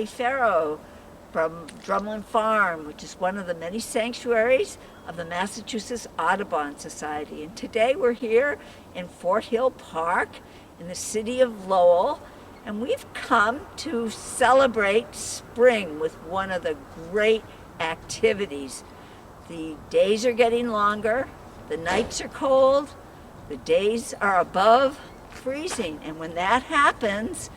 Sally Farrow from Drumlin Farm, which is one of the many sanctuaries of the Massachusetts Audubon Society. And today we're here in Fort Hill Park in the city of Lowell, and we've come to celebrate spring with one of the great activities. The days are getting longer, the nights are cold, the days are above freezing, and when that happens,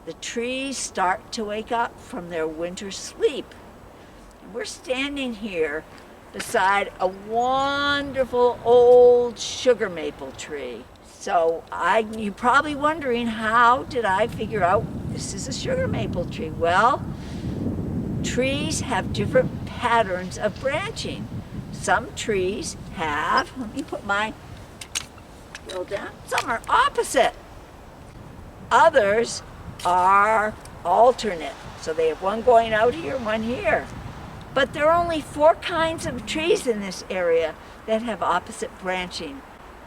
the trees start to wake up from their winter sleep. And we're standing here beside a wonderful old sugar maple tree. So you're probably wondering, how did I figure out this is a sugar maple tree? Well, trees have different patterns of branching. Some trees have, let me put my wheel down, some are opposite. Others are alternate. So they have one going out here, one here. But there are only 4 kinds of trees in this area that have opposite branching: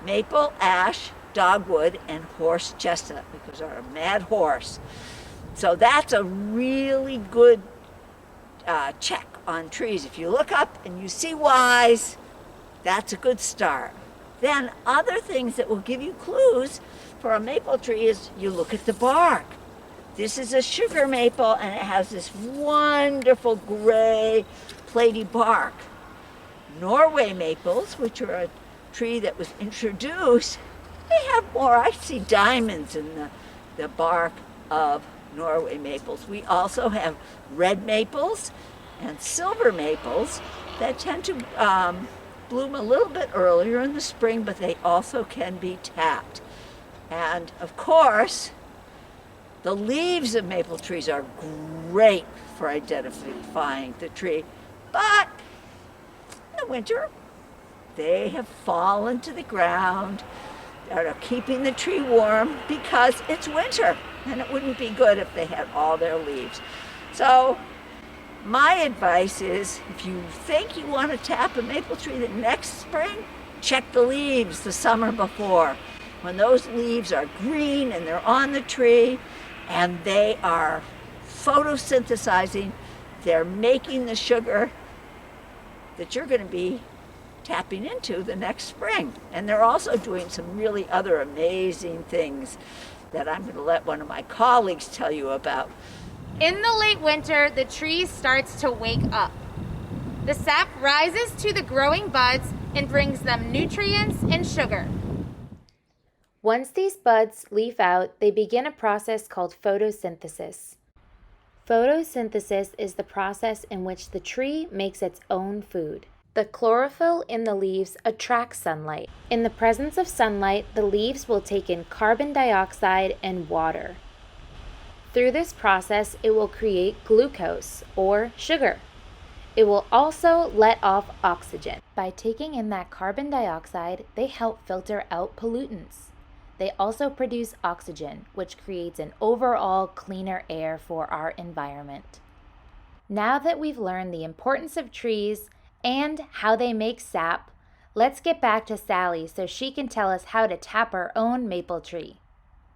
maple, ash, dogwood, and horse chestnut, because they're a mad horse. So that's a really good check on trees. If you look up and you see Y's, that's a good start. Then other things that will give you clues for a maple tree is you look at the bark. This is a sugar maple, and it has this wonderful gray platy bark. Norway maples, which are a tree that was introduced, they have more. I see diamonds in the bark of Norway maples. We also have red maples and silver maples that tend to bloom a little bit earlier in the spring, but they also can be tapped. And of course, the leaves of maple trees are great for identifying the tree, but in the winter, they have fallen to the ground. They're keeping the tree warm because it's winter, and it wouldn't be good if they had all their leaves. So my advice is, if you think you want to tap a maple tree the next spring, check the leaves the summer before. When those leaves are green and they're on the tree and they are photosynthesizing, they're making the sugar that you're going to be tapping into the next spring. And they're also doing some really other amazing things that I'm going to let one of my colleagues tell you about. In the late winter, the tree starts to wake up. The sap rises to the growing buds and brings them nutrients and sugar. Once these buds leaf out, they begin a process called photosynthesis. Photosynthesis is the process in which the tree makes its own food. The chlorophyll in the leaves attracts sunlight. In the presence of sunlight, the leaves will take in carbon dioxide and water. Through this process, it will create glucose, or sugar. It will also let off oxygen. By taking in that carbon dioxide, they help filter out pollutants. They also produce oxygen, which creates an overall cleaner air for our environment. Now that we've learned the importance of trees and how they make sap, let's get back to Sally so she can tell us how to tap our own maple tree.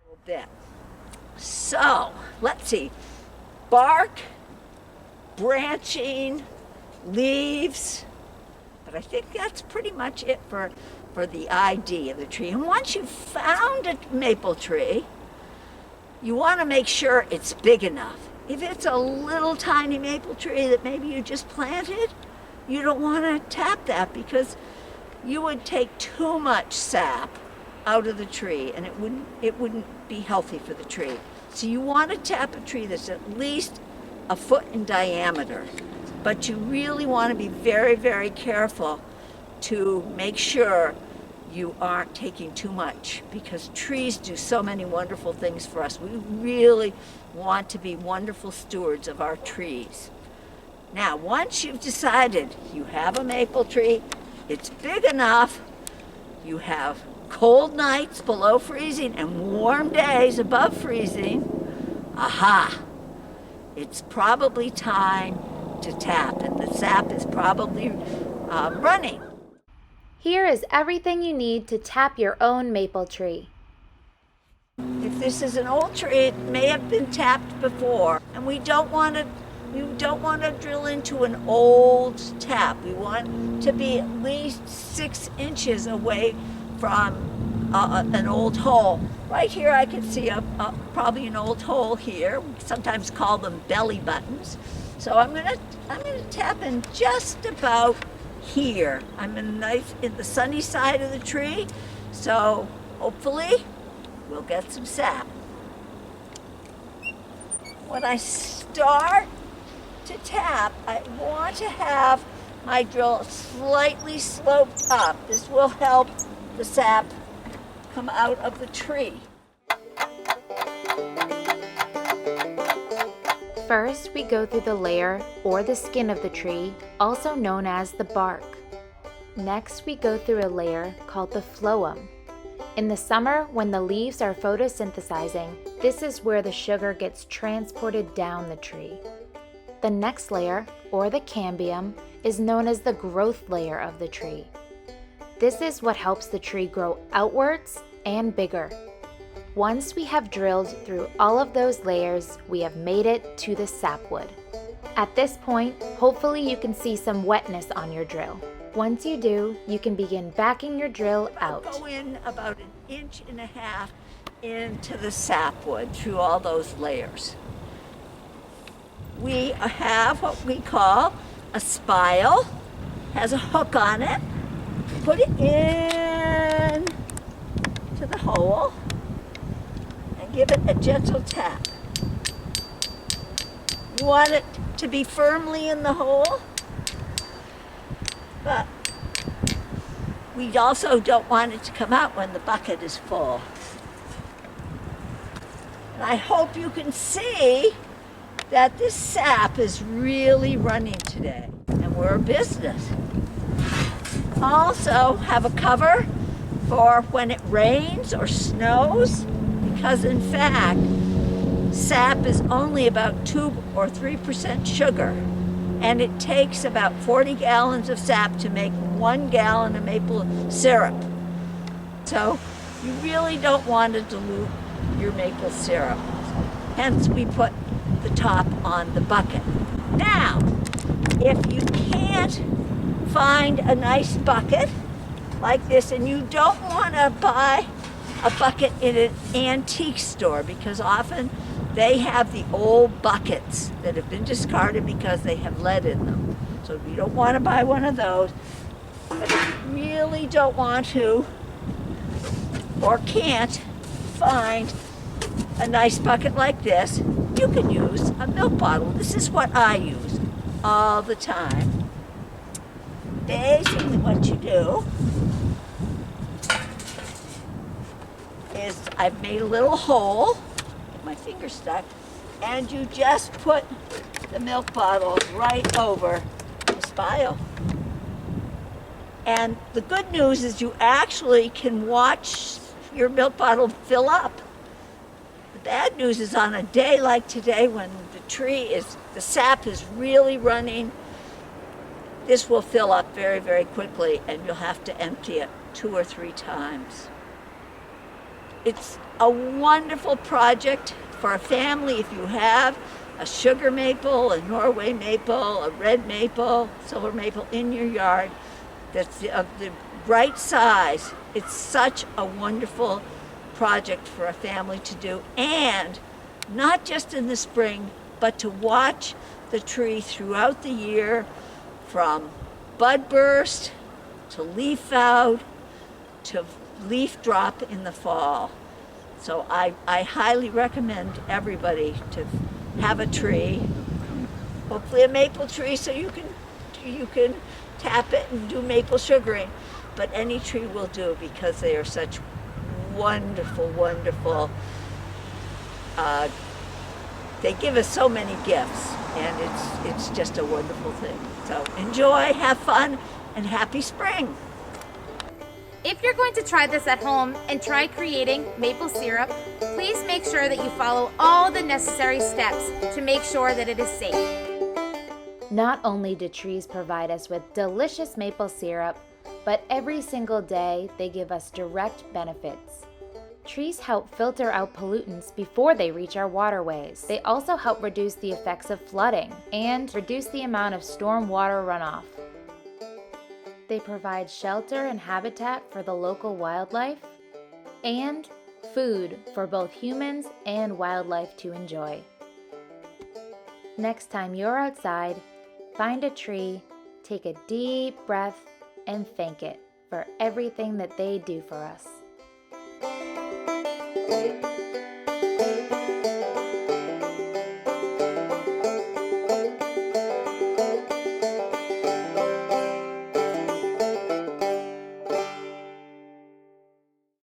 A little bit. So, let's see. Bark, branching, leaves, but I think that's pretty much it for the ID of the tree. And once you've found a maple tree, you want to make sure it's big enough. If it's a little tiny maple tree that maybe you just planted, you don't want to tap that, because you would take too much sap out of the tree, and it wouldn't be healthy for the tree. So you want to tap a tree that's at least a foot in diameter, but you really want to be very, very careful to make sure you aren't taking too much, because trees do so many wonderful things for us. We really want to be wonderful stewards of our trees. Now, once you've decided you have a maple tree, it's big enough, you have cold nights below freezing and warm days above freezing, aha, it's probably time to tap, and the sap is probably running. Here is everything you need to tap your own maple tree. If this is an old tree, it may have been tapped before, and we don't want to drill into an old tap. We want to be at least 6 inches away from an old hole. Right here I can see probably an old hole here. We sometimes call them belly buttons. So I'm gonna tap in just about here. I'm in the sunny side of the tree, so hopefully we'll get some sap. When I start to tap, I want to have my drill slightly sloped up. This will help the sap come out of the tree. First, we go through the layer or the skin of the tree, also known as the bark. Next, we go through a layer called the phloem. In the summer, when the leaves are photosynthesizing, this is where the sugar gets transported down the tree. The next layer, or the cambium, is known as the growth layer of the tree. This is what helps the tree grow outwards and bigger. Once we have drilled through all of those layers, we have made it to the sapwood. At this point, hopefully you can see some wetness on your drill. Once you do, you can begin backing your drill out. Go in about 1.5 inches into the sapwood through all those layers. We have what we call a spile, has a hook on it. Put it in to the hole and give it a gentle tap. You want it to be firmly in the hole, but we also don't want it to come out when the bucket is full. And I hope you can see that this sap is really running today, and we're a business. Also have a cover for when it rains or snows, because in fact, sap is only about 2 or 3% sugar, and it takes about 40 gallons of sap to make 1 gallon of maple syrup. So you really don't want to dilute your maple syrup. Hence we put the top on the bucket. Now, if you can't find a nice bucket like this, and you don't want to buy a bucket in an antique store, because often they have the old buckets that have been discarded because they have lead in them. So you don't want to buy one of those. But if you really don't want to or can't find a nice bucket like this, you can use a milk bottle. This is what I use all the time. Basically what you do is I've made a little hole, get my finger stuck, and you just put the milk bottle right over the spile. And the good news is you actually can watch your milk bottle fill up. The bad news is on a day like today when the sap is really running, this will fill up very, very quickly, and you'll have to empty it 2 or 3 times. It's a wonderful project for a family if you have a sugar maple, a Norway maple, a red maple, silver maple in your yard that's of the right size. It's such a wonderful project for a family to do, and not just in the spring, but to watch the tree throughout the year, from bud burst to leaf out to leaf drop in the fall. So I highly recommend everybody to have a tree, hopefully a maple tree, so you can tap it and do maple sugaring. But any tree will do, because they are such wonderful, wonderful. They give us so many gifts, and it's just a wonderful thing. So enjoy, have fun, and happy spring. If you're going to try this at home and try creating maple syrup, please make sure that you follow all the necessary steps to make sure that it is safe. Not only do trees provide us with delicious maple syrup, but every single day they give us direct benefits. Trees help filter out pollutants before they reach our waterways. They also help reduce the effects of flooding and reduce the amount of storm water runoff. They provide shelter and habitat for the local wildlife and food for both humans and wildlife to enjoy. Next time you're outside, find a tree, take a deep breath, and thank it for everything that they do for us.